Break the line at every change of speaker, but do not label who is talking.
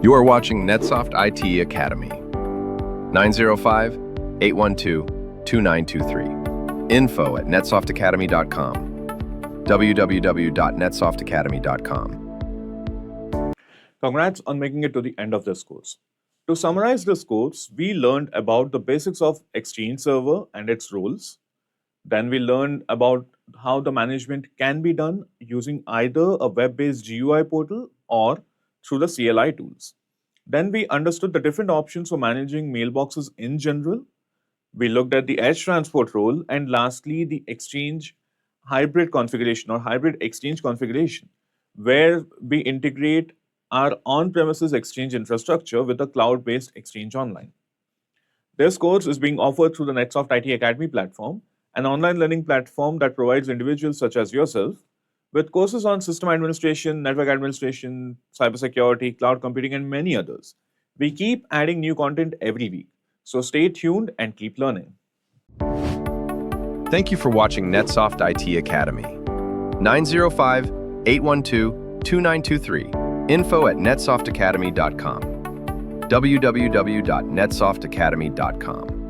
You are watching NetSoft IT Academy. 905-812-2923. Info at netsoftakademy.com. www.netsoftakademy.com.
Congrats on making it to the end of this course. To summarize this course, we learned about the basics of Exchange Server and its roles. Then we learned about how the management can be done using either a web-based GUI portal or through the CLI tools. Then we understood the different options for managing mailboxes in general. We looked at the edge transport role, and lastly, the Exchange hybrid configuration or hybrid Exchange configuration, where we integrate our on-premises Exchange infrastructure with a cloud-based Exchange Online. This course is being offered through the NetSoft IT Academy platform, an online learning platform that provides individuals such as yourself with courses on system administration, network administration, cybersecurity, cloud computing, and many others. We keep adding new content every week, so stay tuned and keep learning.
Thank you for watching NetSoft IT Academy. 905-812-2923. Info at netsoftakademy.com. www.netsoftakademy.com.